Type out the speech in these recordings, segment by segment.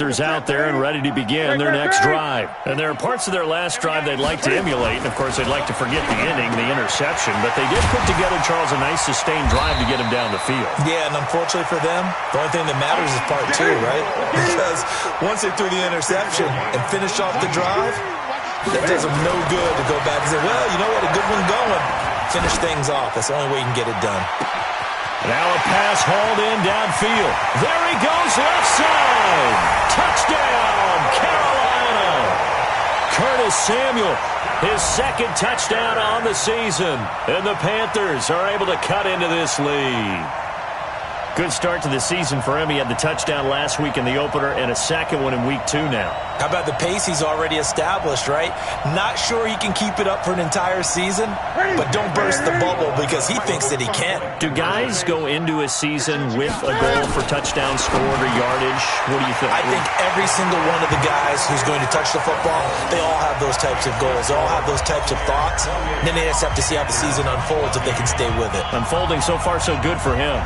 out there and ready to begin their next drive. And there are parts of their last drive they'd like to emulate. And, of course, they'd like to forget the ending, the interception. But they did put together, Charles, a nice sustained drive to get him down the field. Yeah, and unfortunately for them, the only thing that matters is part two, right? Because once they threw the interception and finished off the drive, it does them no good to go back and say, well, you know what, a good one going. Finish things off. That's the only way you can get it done. Now a pass hauled in downfield. There he goes, left side. Touchdown, Carolina. Curtis Samuel, his second touchdown on the season. And the Panthers are able to cut into this lead. Good start to the season for him. He had the touchdown last week in the opener and a second one in week 2 now. How about the pace he's already established, right? Not sure he can keep it up for an entire season, but don't burst the bubble because he thinks that he can. Do guys go into a season with a goal for touchdown scored or yardage? What do you think? I think every single one of the guys who's going to touch the football, they all have those types of goals. They all have those types of thoughts. And then they just have to see how the season unfolds if they can stay with it. Unfolding so far so good for him.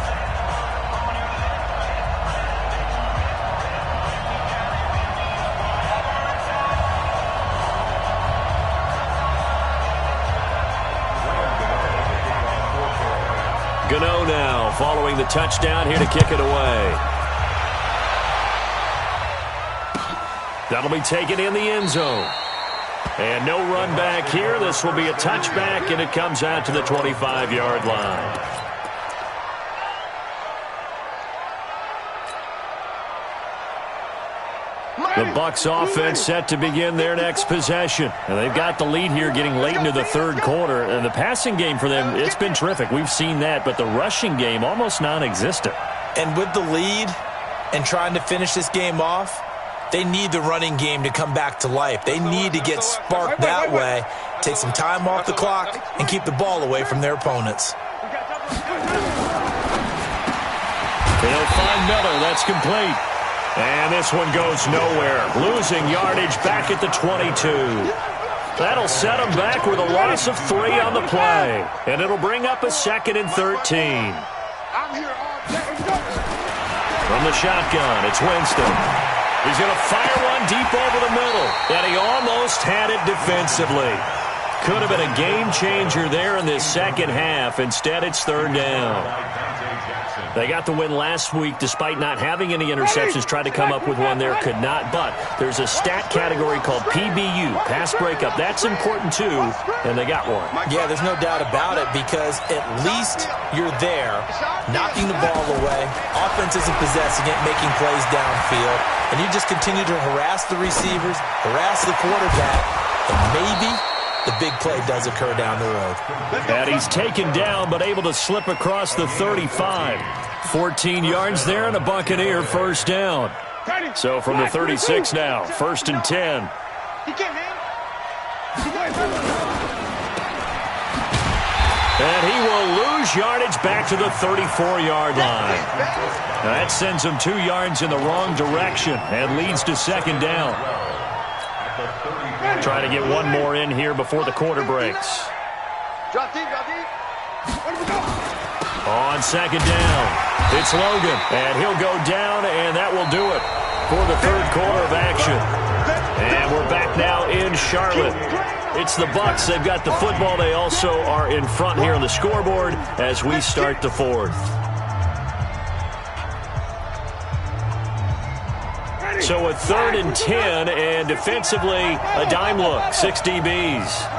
Gano now following the touchdown, here to kick it away. That'll be taken in the end zone. And no run back here. This will be a touchback, and it comes out to the 25-yard line. The Bucs offense set to begin their next possession. And they've got the lead here getting late into the third quarter. And the passing game for them, it's been terrific. We've seen that. But the rushing game, almost non-existent. And with the lead and trying to finish this game off, they need the running game to come back to life. They need to get sparked that way, take some time off the clock, and keep the ball away from their opponents. They'll find Miller. That's complete. And this one goes nowhere. Losing yardage back at the 22. That'll set them back with a loss of 3 on the play. And it'll bring up a 2nd and 13. From the shotgun, it's Winston. He's going to fire one deep over the middle. And he almost had it defensively. Could have been a game changer there in this second half. Instead, it's 3rd down. They got the win last week despite not having any interceptions. Tried to come up with one there, could not. But there's a stat category called PBU, pass breakup. That's important too, and they got one. Yeah, there's no doubt about it because at least you're there, knocking the ball away. Offense isn't possessing it, making plays downfield. And you just continue to harass the receivers, harass the quarterback, and maybe the big play does occur down the road. And he's taken down but able to slip across the 35. 14 yards there and a Buccaneer first down. So from the 36 now, 1st and 10. And he will lose yardage back to the 34-yard line. Now that sends him 2 yards in the wrong direction and leads to 2nd down. Try to get one more in here before the quarter breaks. On 2nd down, it's Logan, and he'll go down, and that will do it for the 3rd quarter of action. And we're back now in Charlotte. It's the Bucs. They've got the football. They also are in front here on the scoreboard as we start the 4th. So a 3rd and 10, and defensively, a dime look, 6 DBs.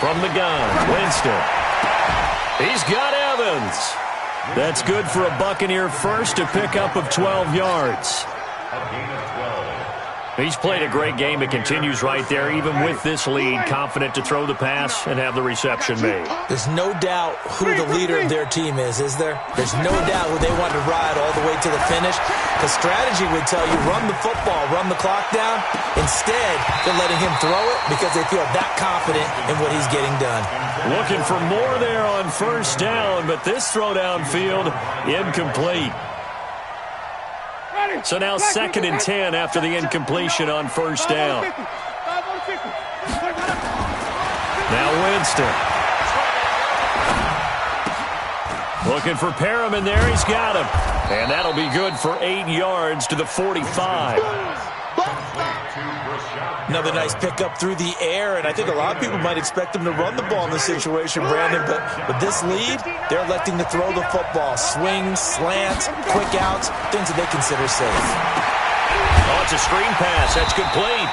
From the gun, Winston. He's got Evans. That's good for a Buccaneer first, a pickup of 12 yards. He's played a great game. It continues right there, even with this lead, confident to throw the pass and have the reception made. There's no doubt who the leader of their team is there? There's no doubt who they want to ride all the way to the finish. Because strategy would tell you, run the football, run the clock down. Instead, they're letting him throw it because they feel that confident in what he's getting done. Looking for more there on 1st down, but this throw downfield, incomplete. So now 2nd and 10 after the incompletion on 1st down. Now Winston. Looking for Perriman there. He's got him. And that'll be good for 8 yards to the 45. Another nice pickup through the air, and I think a lot of people might expect them to run the ball in this situation, Brandon, but with this lead, they're electing to throw the football. Swings, slants, quick outs, things that they consider safe. Oh, it's a screen pass. That's complete.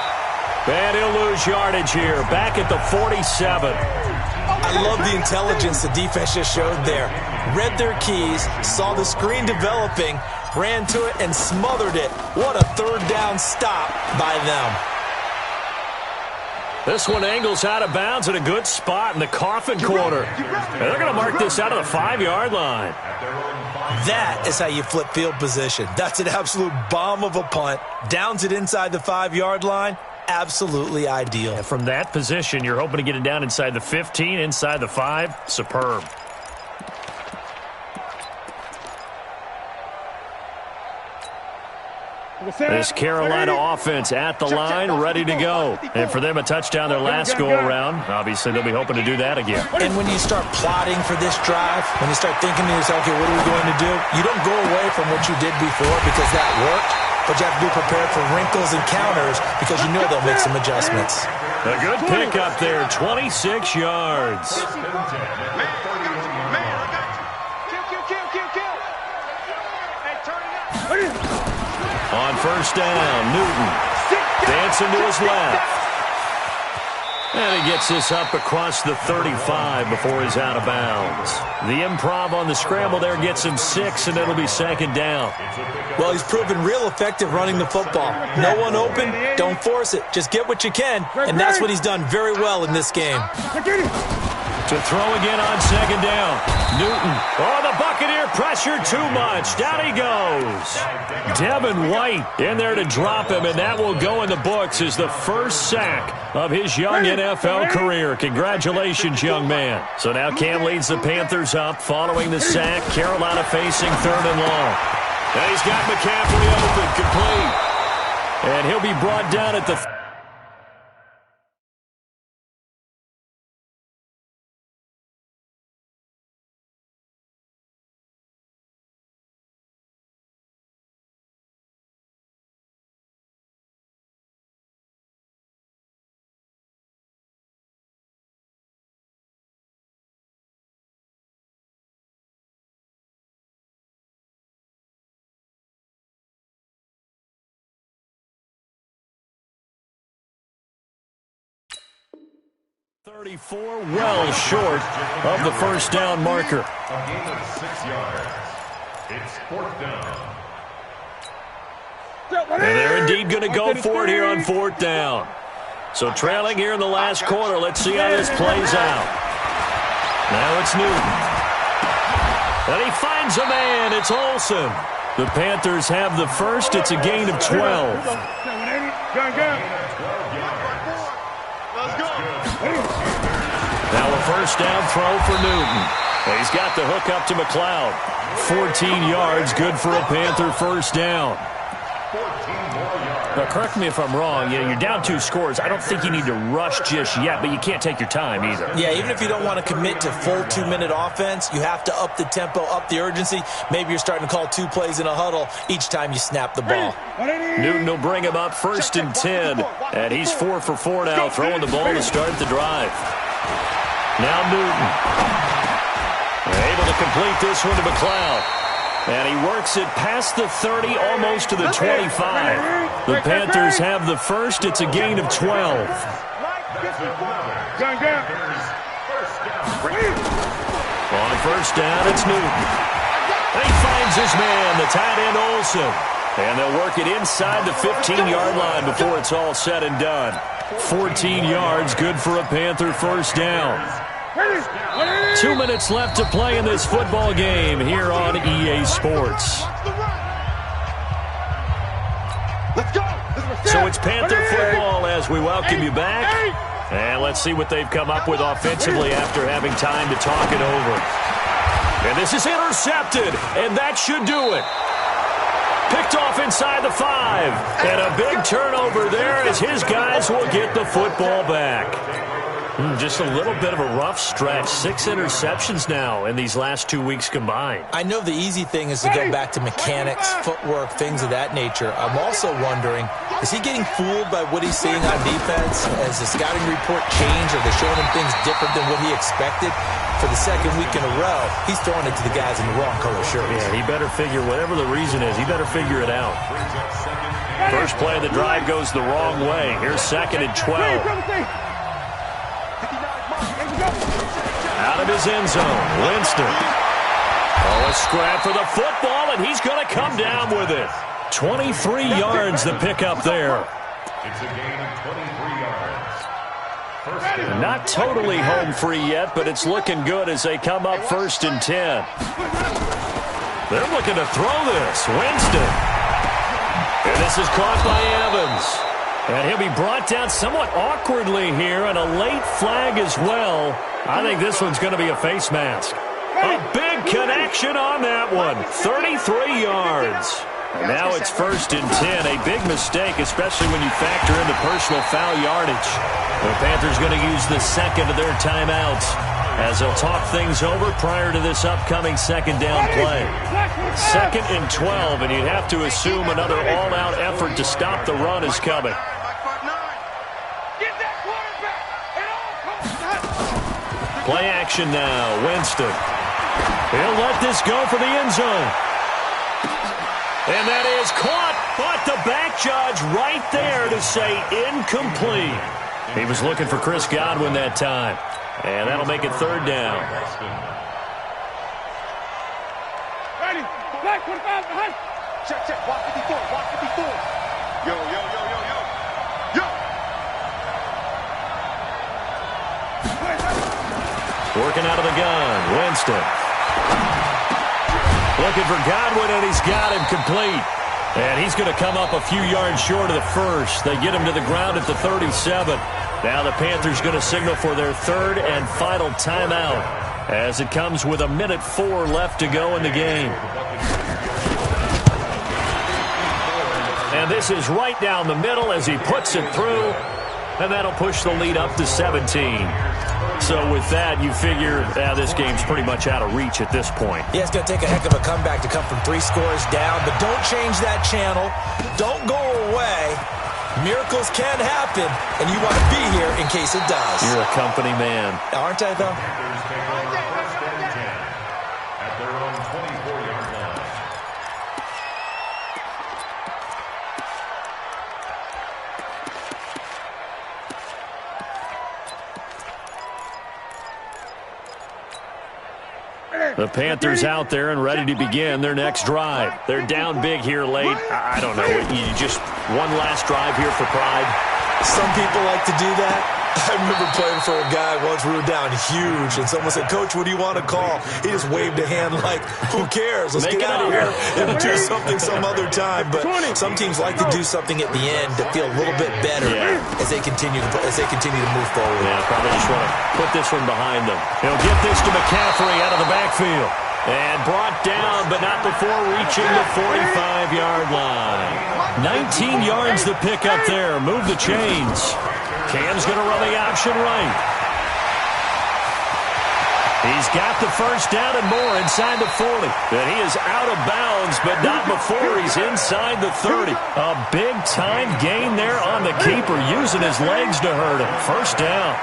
And he'll lose yardage here. Back at the 47. I love the intelligence the defense just showed there. Read their keys, saw the screen developing, ran to it, and smothered it. What a third down stop by them. This one angles out of bounds at a good spot in the coffin corner. And they're going to mark this out of the 5-yard line. That is how you flip field position. That's an absolute bomb of a punt. Downs it inside the 5-yard line. Absolutely ideal. And from that position, you're hoping to get it down inside the 15, inside the 5. Superb. This Carolina offense at the line, ready to go. And for them, a touchdown their last go-around. Obviously, they'll be hoping to do that again. And when you start plotting for this drive, when you start thinking to yourself, okay, what are we going to do? You don't go away from what you did before because that worked, but you have to be prepared for wrinkles and counters because you know they'll make some adjustments. A good pickup there, 26 yards. On first down, Newton dancing to his left. And he gets this up across the 35 before he's out of bounds. The improv on the scramble there gets him 6, and it'll be second down. Well, he's proven real effective running the football. No one open, don't force it. Just get what you can, and that's what he's done very well in this game. To throw again on second down. Newton. Oh, the Buccaneer pressure too much. Down he goes. Devin White in there to drop him, and that will go in the books as the first sack of his young NFL career. Congratulations, young man. So now Cam leads the Panthers up following the sack. Carolina facing 3rd and long. And he's got McCaffrey open, complete. And he'll be brought down at the 34, well short of the first down marker. A gain of 6 yards. It's 4th down. And they're indeed going to go for it here on 4th down. So trailing here in the last quarter. Let's see how this plays out. Now it's Newton. And he finds a man. It's Olsen. The Panthers have the first. It's a gain of 12. Now a first down throw for Newton. And he's got the hook up to McLeod. 14 yards, good for a Panther first down. Now, correct me if I'm wrong. You know, you're down 2 scores. I don't think you need to rush just yet, but you can't take your time either. Yeah, even if you don't want to commit to full 2-minute offense, you have to up the tempo, up the urgency. Maybe you're starting to call 2 plays in a huddle each time you snap the ball. Newton will bring him up 1st and 10. And he's 4 for 4 now, throwing the ball to start the drive. Now Newton. Able to complete this one to McLeod. And he works it past the 30, almost to the 25. The Panthers have the first. It's a gain of 12. On first down, it's Newton. And he finds his man, the tight end Olsen. And they'll work it inside the 15-yard line before it's all said and done. 14 yards, good for a Panther first down. 2 minutes left to play in this football game here on EA Sports. So it's Panther football as we welcome you back. And let's see what they've come up with offensively after having time to talk it over. And this is intercepted, and that should do it. Picked off inside the 5. And a big turnover there as his guys will get the football back. Just a little bit of a rough stretch. 6 interceptions now in these last 2 weeks combined. I know the easy thing is to go back to mechanics, footwork, things of that nature. I'm also wondering, is he getting fooled by what he's seeing on defense? Has the scouting report changed? Are they showing him things different than what he expected? For the second week in a row, he's throwing it to the guys in the wrong color shirts. Yeah, he better figure, whatever the reason is, he better figure it out. First play of the drive goes the wrong way. Here's 2nd and 12. Out of his end zone, Winston. Oh, a scrap for the football, and he's going to come down with it. 23 yards the pickup there. It's a gain of 23 yards. Not totally home free yet, but it's looking good as they come up 1st and 10. They're looking to throw this. Winston. And this is caught by Evans. And he'll be brought down somewhat awkwardly here, and a late flag as well. I think this one's going to be a face mask. A big connection on that one. 33 yards. And now it's 1st and 10. A big mistake, especially when you factor in the personal foul yardage. The Panthers going to use the 2nd of their timeouts as they'll talk things over prior to this upcoming 2nd down play. 2nd and 12, and you'd have to assume another all-out effort to stop the run is coming. Play action now. Winston. He'll let this go for the end zone. And that is caught, but the back judge right there to say incomplete. He was looking for Chris Godwin that time. And that'll make it 3rd down. Ready. Black 45 behind. Check. Walk 54. Yo. Working out of the gun. Winston. Looking for Godwin, and he's got him complete. And he's going to come up a few yards short of the first. They get him to the ground at the 37. Now the Panthers going to signal for their 3rd and final timeout as it comes with 1:04 left to go in the game. And this is right down the middle as he puts it through, and that'll push the lead up to 17. So with that, you figure this game's pretty much out of reach at this point. Yeah, it's going to take a heck of a comeback to come from 3 scores down, but don't change that channel. Don't go away. Miracles can happen, and you want to be here in case it does. You're a company man. Aren't I, though? At their own 24-yard line. The Panthers out there and ready to begin their next drive. They're down big here late. I don't know. You just one last drive here for pride. Some people like to do that. I remember playing for a guy once. We were down huge, and someone said, "Coach, what do you want to call?" He just waved a hand like, "Who cares? Let's get out of here and do something some other time." But some teams like to do something at the end to feel a little bit better as they continue to move forward. Yeah, probably just want to put this one behind them. He'll get this to McCaffrey out of the backfield. And brought down, but not before reaching the 45-yard line. 19 yards to pick up there. Move the chains. Cam's going to run the option right. He's got the first down and more inside the 40. And he is out of bounds, but not before he's inside the 30. A big-time gain there on the keeper, using his legs to hurt him. First down.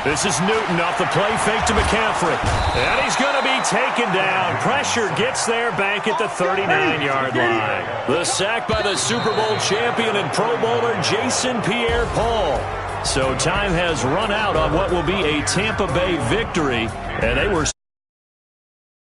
This is Newton off the play fake to McCaffrey. And he's going to be taken down. Pressure gets there back at the 39-yard line. The sack by the Super Bowl champion and Pro Bowler Jason Pierre-Paul. So time has run out on what will be a Tampa Bay victory. And they were